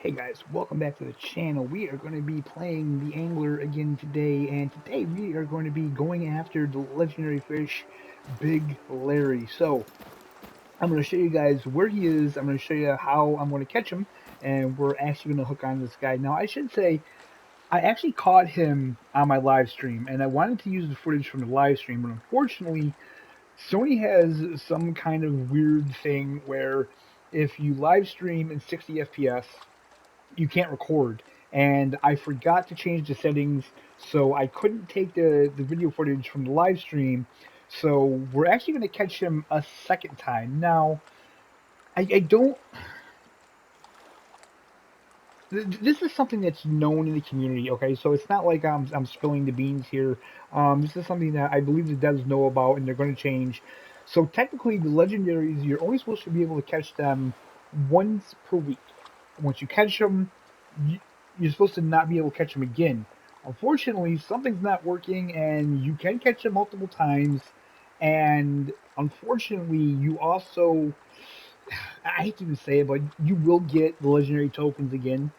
Hey guys, welcome back to the channel. We are going to be playing the Angler again today, and today we are going to be going after the legendary fish, Big Larry. So, I'm going to show you guys where he is, I'm going to show you how I'm going to catch him, and we're actually going to hook on this guy. Now, I should say, I actually caught him on my live stream, and I wanted to use the footage from the live stream, but unfortunately, Sony has some kind of weird thing where if you live stream in 60 FPS, you can't record. And I forgot to change the settings, so I couldn't take the video footage from the live stream. So we're actually going to catch him a second time. Now, I don't. This is something that's known in the community, okay? So it's not like I'm spilling the beans here. This is something that I believe the devs know about, and they're going to change. So technically, the legendaries, you're only supposed to be able to catch them once per week. Once you catch them, you're supposed to not be able to catch them again. Unfortunately, something's not working, and you can catch them multiple times. And unfortunately, you also, I hate to even say it, but you will get the legendary tokens again.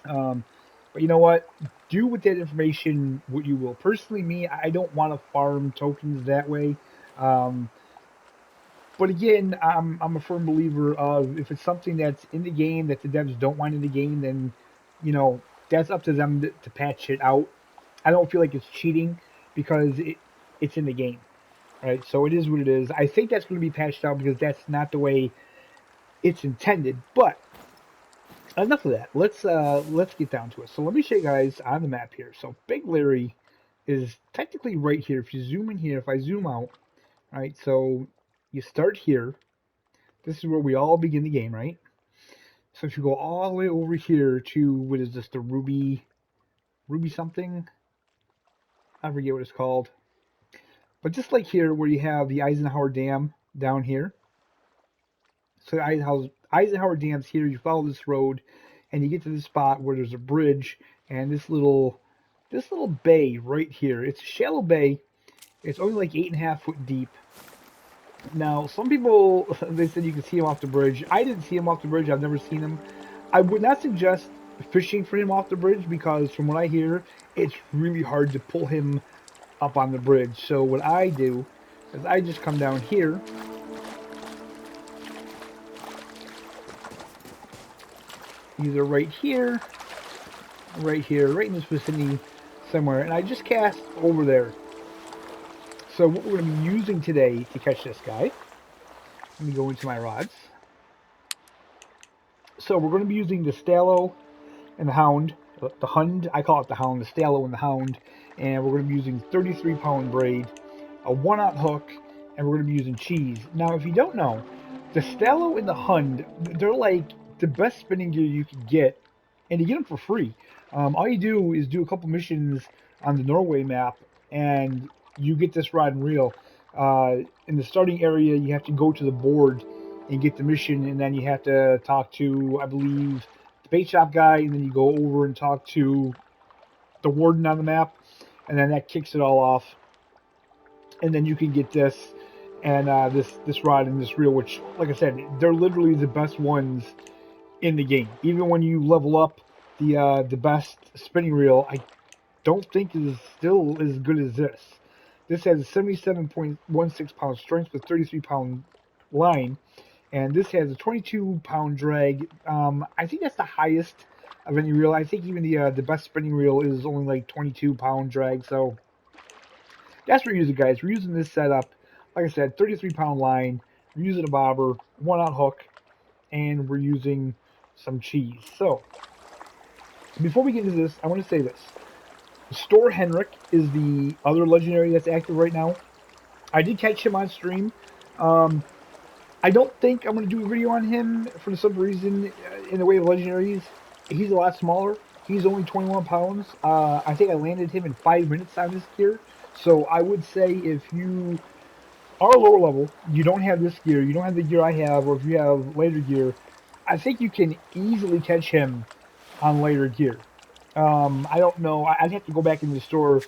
Um, but you know what? Do with that information what you will. Personally, me, I don't want to farm tokens that way. Um, but again, I'm a firm believer of if it's something that's in the game that the devs don't want in the game, then that's up to them to patch it out. I don't feel like it's cheating because it's in the game, right? So it is what it is. I think that's going to be patched out because that's not the way it's intended. But enough of that. Let's get down to it. So let me show you guys on the map here. So Big Larry is technically right here. If you zoom in here, if I zoom out, right? So you start here. This is where we all begin the game, right? So if you go all the way over here to what is this? The Ruby something? I forget what it's called. But just like here, where you have the Eisenhower Dam down here. So Eisenhower Dam's here. You follow this road, and you get to this spot where there's a bridge and this little bay right here. It's a shallow bay. It's only like 8.5 foot deep. Now, some people they said you can see him off the bridge. I didn't see him off the bridge. I've never seen him. I would not suggest fishing for him off the bridge because, from what I hear, it's really hard to pull him up on the bridge. So what I do is I just come down here, either right here, right in this vicinity somewhere, and I just cast over there. So what we're going to be using today to catch this guy, let me go into my rods. So we're going to be using the Stallow and the Hound, the Hund, I call it the Hound, the Stallow and the Hound, and we're going to be using 33-pound braid, a 1/0 hook, and we're going to be using cheese. Now, if you don't know, the Stallow and the Hund, they're like the best spinning gear you can get, and you get them for free. All you do is do a couple missions on the Norway map, and you get this rod and reel. In the starting area, you have to go to the board and get the mission, and then you have to talk to, I believe, the bait shop guy, and then you go over and talk to the warden on the map, and then that kicks it all off, and then you can get this and this rod and this reel, which, like I said, they're literally the best ones in the game. Even when you level up the best spinning reel, I don't think is still as good as this. This has a 77.16 pound strength with 33-pound line, and this has a 22-pound drag. I think that's the highest of any reel. I think even the best spinning reel is only like 22-pound drag. So that's what we're using, guys. We're using this setup. Like I said, 33-pound line. We're using a bobber, 1/0 hook, and we're using some cheese. So before we get into this, I want to say this. Store Henrik is the other legendary that's active right now. I did catch him on stream. Um, I don't think I'm going to do a video on him for some reason in the way of legendaries. He's a lot smaller. He's only 21 pounds. I think I landed him in 5 minutes on this gear. So I would say if you are lower level, you don't have this gear, you don't have the gear I have, or if you have later gear, I think you can easily catch him on later gear. I don't know. I'd have to go back into the store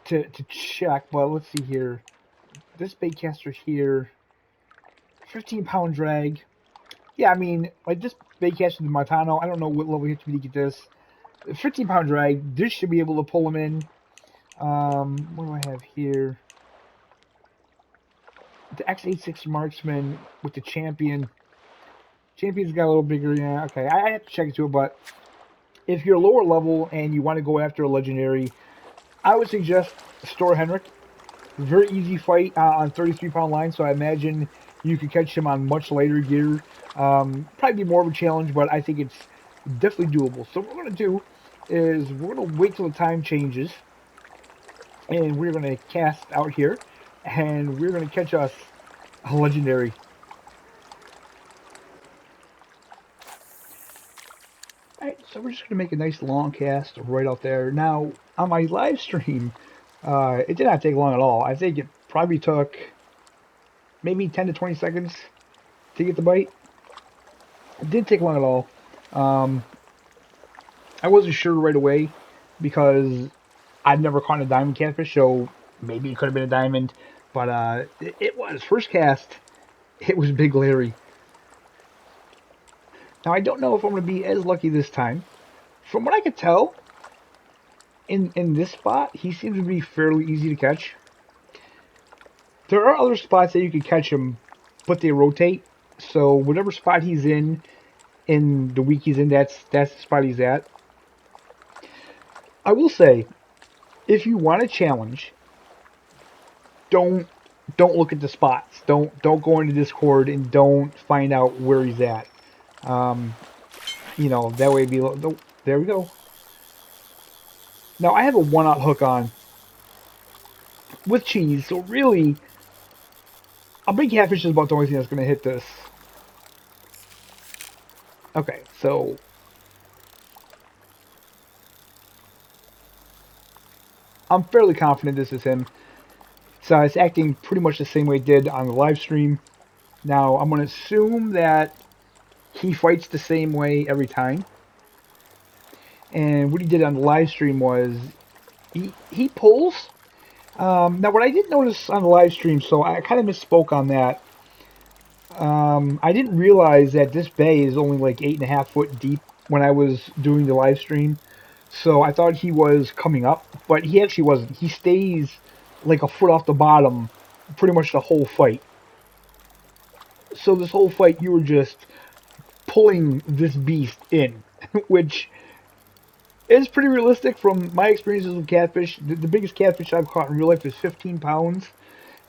to check, but let's see here. This baitcaster here, 15-pound drag. Yeah, I mean, like this bait catch with the Montano, I don't know what level you have to be to get this. 15-pound drag, this should be able to pull them in. What do I have here? The X86 Marksman with the Champion. Champion's got a little bigger, yeah, okay. I have to check into it, but if you're lower level and you want to go after a legendary, I would suggest Store Henrik. Very easy fight on 33-pound line, so I imagine you could catch him on much lighter gear. Probably be more of a challenge, but I think it's definitely doable. So what we're going to do is we're going to wait till the time changes, and we're going to cast out here, and we're going to catch us a legendary. Alright, so we're just going to make a nice long cast right out there. Now, on my live stream, it did not take long at all. I think it probably took maybe 10 to 20 seconds to get the bite. It didn't take long at all. I wasn't sure right away because I'd never caught a diamond catfish, so maybe it could have been a diamond. But it was. First cast, it was Big Larry. Now, I don't know if I'm going to be as lucky this time. From what I could tell, in this spot, he seems to be fairly easy to catch. There are other spots that you can catch him, but they rotate. So whatever spot he's in the week he's in, that's the spot he's at. I will say, if you want a challenge, don't look at the spots. Don't go into Discord and don't find out where he's at. You know, that way be. There we go. Now I have a 1/0 hook on with cheese, so really, a big catfish is about the only thing that's going to hit this. Okay, so I'm fairly confident this is him. So it's acting pretty much the same way it did on the live stream. Now I'm going to assume that he fights the same way every time. And what he did on the live stream was he pulls. Now what I did notice on the live stream, so I kind of misspoke on that. I didn't realize that this bay is only like 8.5 foot deep when I was doing the live stream. So I thought he was coming up, but he actually wasn't. He stays like a foot off the bottom pretty much the whole fight. So this whole fight you were just pulling this beast in, which is pretty realistic from my experiences with catfish. The biggest catfish I've caught in real life is 15 pounds,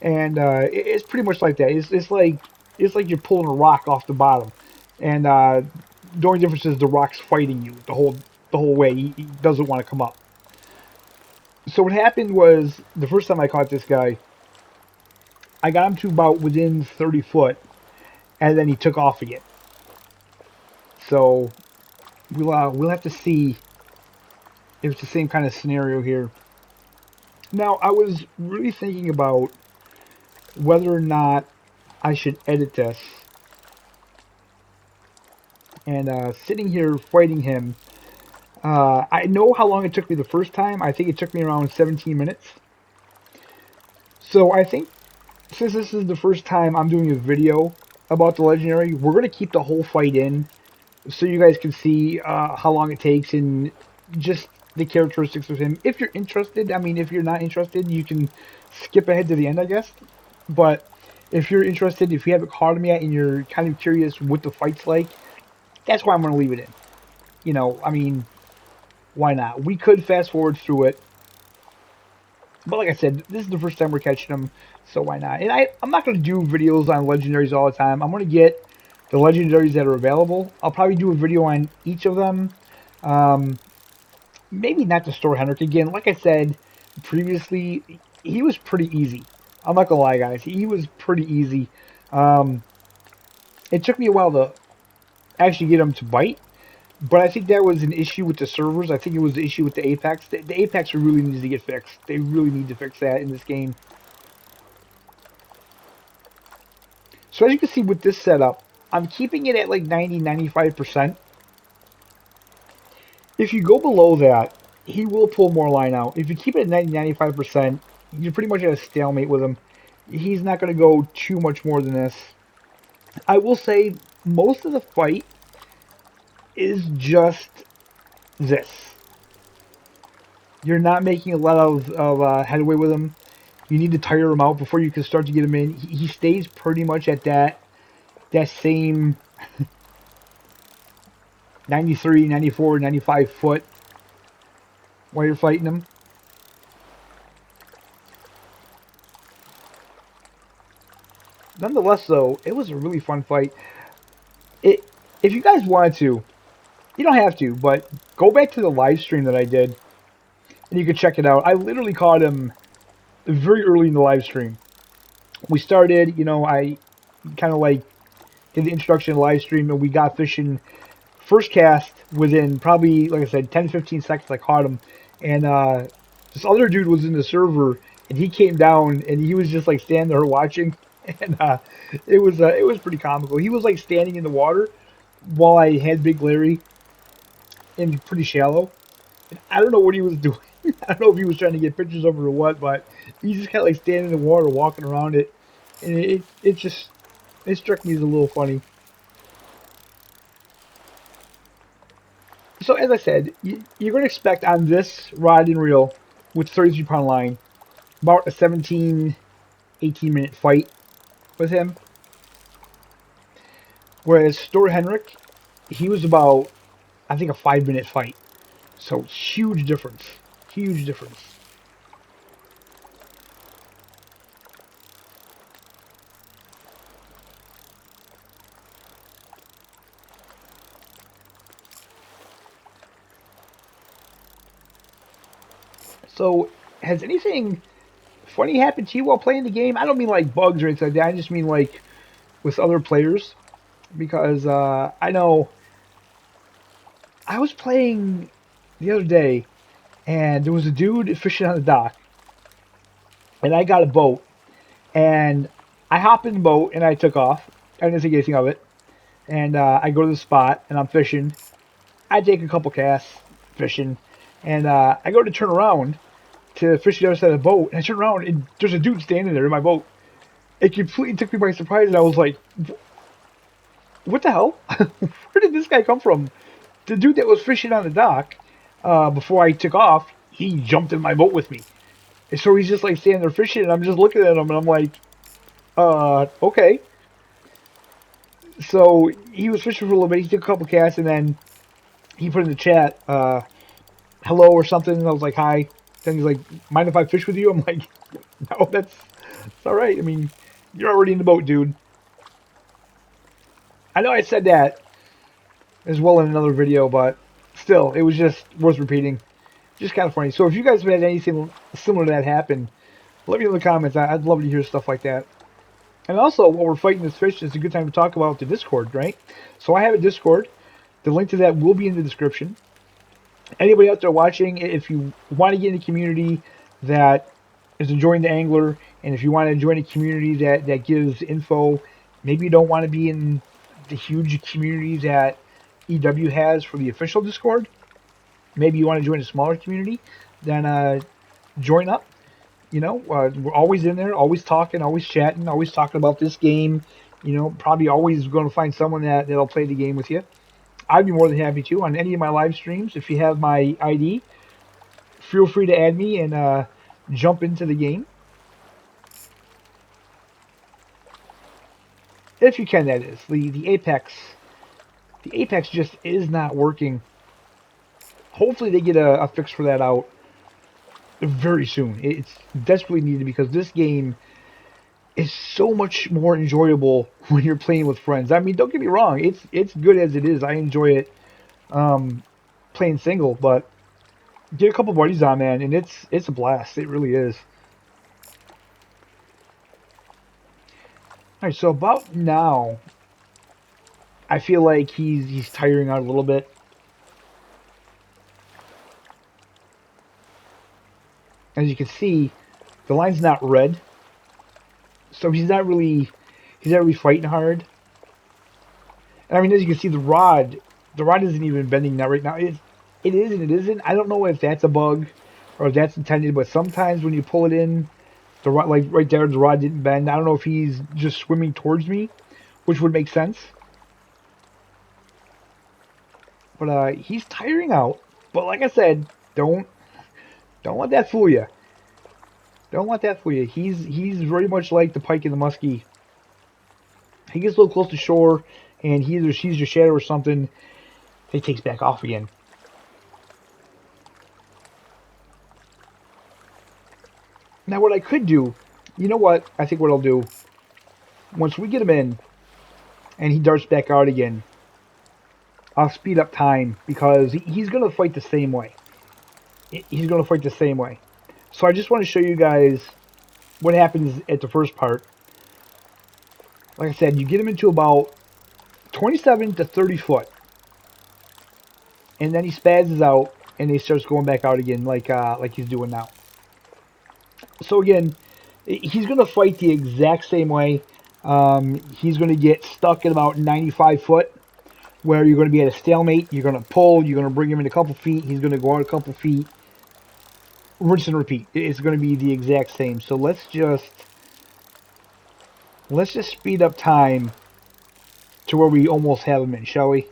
and it's pretty much like that. It's like you're pulling a rock off the bottom, and the only difference is the rock's fighting you the whole way. He doesn't want to come up. So what happened was the first time I caught this guy, I got him to about within 30 foot, and then he took off again. So we'll have to see if it's the same kind of scenario here. Now I was really thinking about whether or not I should edit this. And sitting here fighting him, I know how long it took me the first time. I think it took me around 17 minutes. So I think since this is the first time I'm doing a video about the legendary, we're going to keep the whole fight in so you guys can see how long it takes and just the characteristics of him. If you're interested, I mean, if you're not interested, you can skip ahead to the end, I guess. But if you're interested, if you haven't caught him yet and you're kind of curious what the fight's like, that's why I'm going to leave it in. You know, I mean, why not? We could fast forward through it. But like I said, this is the first time we're catching them, so why not? And I'm not going to do videos on legendaries all the time. I'm going to get the legendaries that are available. I'll probably do a video on each of them. Maybe not the Store Henrik again. Like I said previously, he was pretty easy. I'm not going to lie, guys. He was pretty easy. It took me a while to actually get him to bite. But I think that was an issue with the servers. I think it was the issue with the Apex. The Apex really needs to get fixed. They really need to fix that in this game. So as you can see with this setup, I'm keeping it at like 90-95%. If you go below that, he will pull more line out. If you keep it at 90-95%, you're pretty much at a stalemate with him. He's not going to go too much more than this. I will say most of the fight is just this. You're not making a lot of headway with him. You need to tire him out before you can start to get him in. He stays pretty much at that same 93, 94, 95 foot while you're fighting him. Nonetheless, though, it was a really fun fight. It, if you guys wanted to, you don't have to, but go back to the live stream that I did, and you can check it out. I literally caught him very early in the live stream. We started, I kind of like did the introduction to the live stream, and we got fishing first cast within probably, like I said, 10 15 seconds. I caught him, and this other dude was in the server, and he came down, and he was just like standing there watching, and it was pretty comical. He was like standing in the water while I had Big Larry and pretty shallow. And I don't know what he was doing. I don't know if he was trying to get pictures of it or what, but he just kind of like standing in the water, walking around it, and it struck me as a little funny. So as I said, you're going to expect on this rod and reel with 33-pound line about a 17, 18-minute fight with him. Whereas Store Henrik, he was about, I think, a 5-minute fight. So huge difference. Huge difference. So has anything funny happened to you while playing the game? I don't mean like bugs or anything like that. I just mean like with other players. Because I know I was playing the other day and there was a dude fishing on the dock, and I got a boat, and I hopped in the boat and I took off. I didn't think anything of it, and I go to the spot and I'm fishing. I take a couple casts fishing, and I go to turn around to fish the other side of the boat, and I turn around and there's a dude standing there in my boat. It completely took me by surprise, and I was like, "What the hell? Where did this guy come from?" The dude that was fishing on the dock before I took off, he jumped in my boat with me. And so he's just like standing there fishing, and I'm just looking at him, and I'm like, okay. So he was fishing for a little bit. He took a couple casts, and then he put in the chat, hello or something. And I was like, hi. Then he's like, mind if I fish with you? I'm like, no, that's all right. I mean, you're already in the boat, dude. I know I said that as well in another video, but still, it was just worth repeating. Just kind of funny. So if you guys have had anything similar to that happen, let me know in the comments. I'd love to hear stuff like that. And also, while we're fighting this fish, it's a good time to talk about the Discord, right? So I have a Discord. The link to that will be in the description. Anybody out there watching, if you want to get in a community that is enjoying the angler, and if you want to join a community that gives info, maybe you don't want to be in the huge community that EW has for the official Discord. Maybe you want to join a smaller community, then join up. We're always in there, always talking, always chatting, always talking about this game. Probably always going to find someone that'll play the game with you. I'd be more than happy to on any of my live streams. If you have my ID, feel free to add me and jump into the game. If you can, that is. The Apex just is not working. Hopefully they get a fix for that out very soon. It's desperately needed because this game is so much more enjoyable when you're playing with friends. I mean, don't get me wrong, it's good as it is. I enjoy it playing single, but get a couple buddies on, man, and it's a blast. It really is. All right, so about now, I feel like he's tiring out a little bit. As you can see, the line's not red, so he's not really fighting hard. And I mean, as you can see, the rod isn't even bending now right now. It is and it isn't. I don't know if that's a bug or if that's intended, but sometimes when you pull it in, the rod, like right there, the rod didn't bend. I don't know if he's just swimming towards me, which would make sense. But he's tiring out. But like I said, don't let that fool you. Don't let that fool you. He's very much like the pike and the muskie. He gets a little close to shore, and he either sees your shadow or something. He takes back off again. Now, what I could do, you know what? I think what I'll do, once we get him in, and he darts back out again, I'll speed up time because he's going to fight the same way. He's going to fight the same way. So I just want to show you guys what happens at the first part. Like I said, you get him into about 27 to 30 foot. And then he spazzes out and he starts going back out again like he's doing now. So again, he's going to fight the exact same way. He's going to get stuck at about 95 foot, where you're going to be at a stalemate. You're going to pull. You're going to bring him in a couple feet. He's going to go out a couple feet. Rinse and repeat. It's going to be the exact same. So let's just speed up time to where we almost have him in, shall we?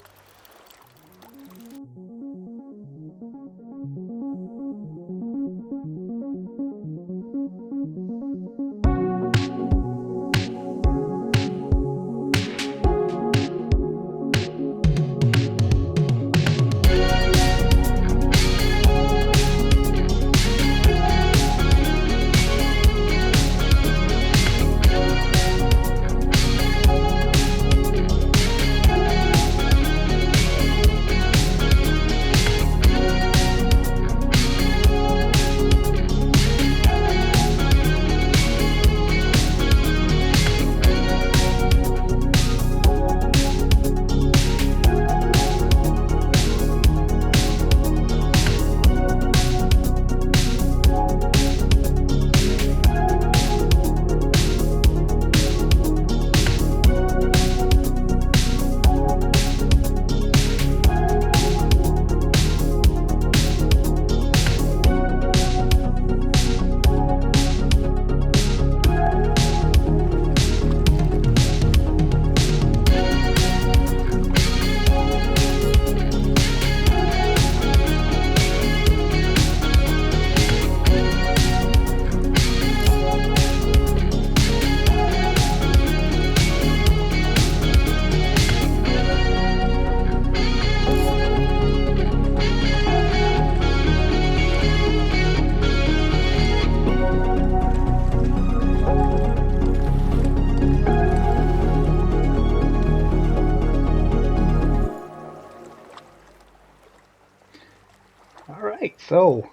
Alright, so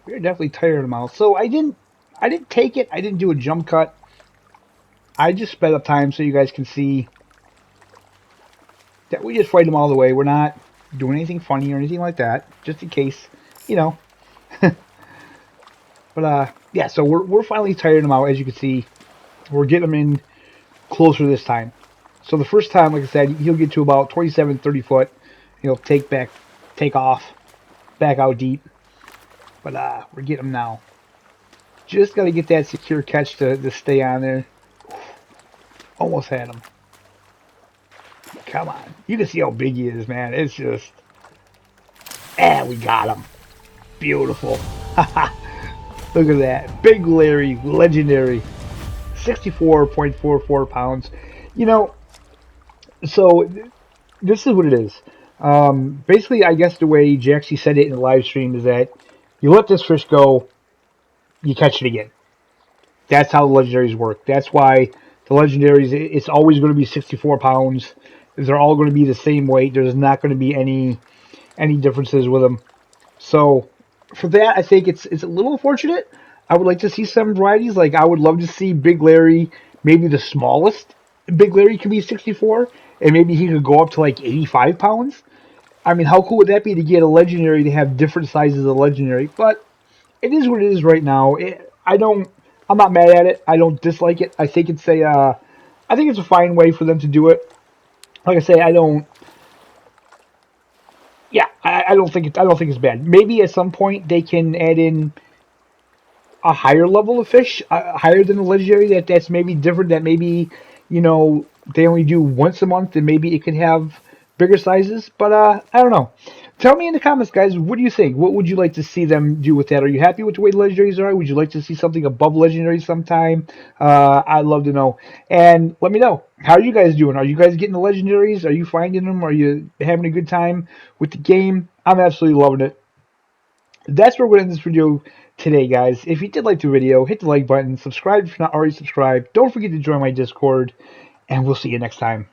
we're definitely tired him out. So I didn't take it, I didn't do a jump cut. I just sped up time so you guys can see that we just fight him all the way. We're not doing anything funny or anything like that, just in case, you know. But yeah, so we're finally tired him out, as you can see. We're getting him in closer this time. So the first time, like I said, he'll get to about 27, 30 foot. He'll take off, back out deep. But we're getting him now. Just got to get that secure catch to stay on there. Almost had him. Come on. You can see how big he is, man. It's just... we got him. Beautiful. Look at that. Big Larry, legendary. 64.44 pounds. You know, so this is what it is. Basically, I guess the way Jaxie said it in the live stream is that you let this fish go, you catch it again. That's how the legendaries work. That's why the legendaries, it's always going to be 64 pounds. They're all going to be the same weight. There's not going to be any differences with them. So for that, I think it's a little unfortunate. I would like to see some varieties. Like, I would love to see Big Larry, maybe the smallest Big Larry could be 64, and maybe he could go up to like 85 pounds. I mean, how cool would that be to get a legendary to have different sizes of legendary? But it is what it is right now. I'm not mad at it. I don't dislike it. I think it's a fine way for them to do it. Like I say, I don't think it's bad. Maybe at some point they can add in a higher level of fish, higher than the legendary. That's maybe different. That maybe they only do once a month, and maybe it could have bigger sizes. But I don't know. Tell me in the comments, guys. What do you think? What would you like to see them do with that? Are you happy with the way the legendaries are? Would you like to see something above legendaries sometime? I'd love to know. And let me know. How are you guys doing? Are you guys getting the legendaries? Are you finding them? Are you having a good time with the game? I'm absolutely loving it. That's where we're going to end this video today, guys. If you did like the video, hit the like button, subscribe if you're not already subscribed. Don't forget to join my Discord, and we'll see you next time.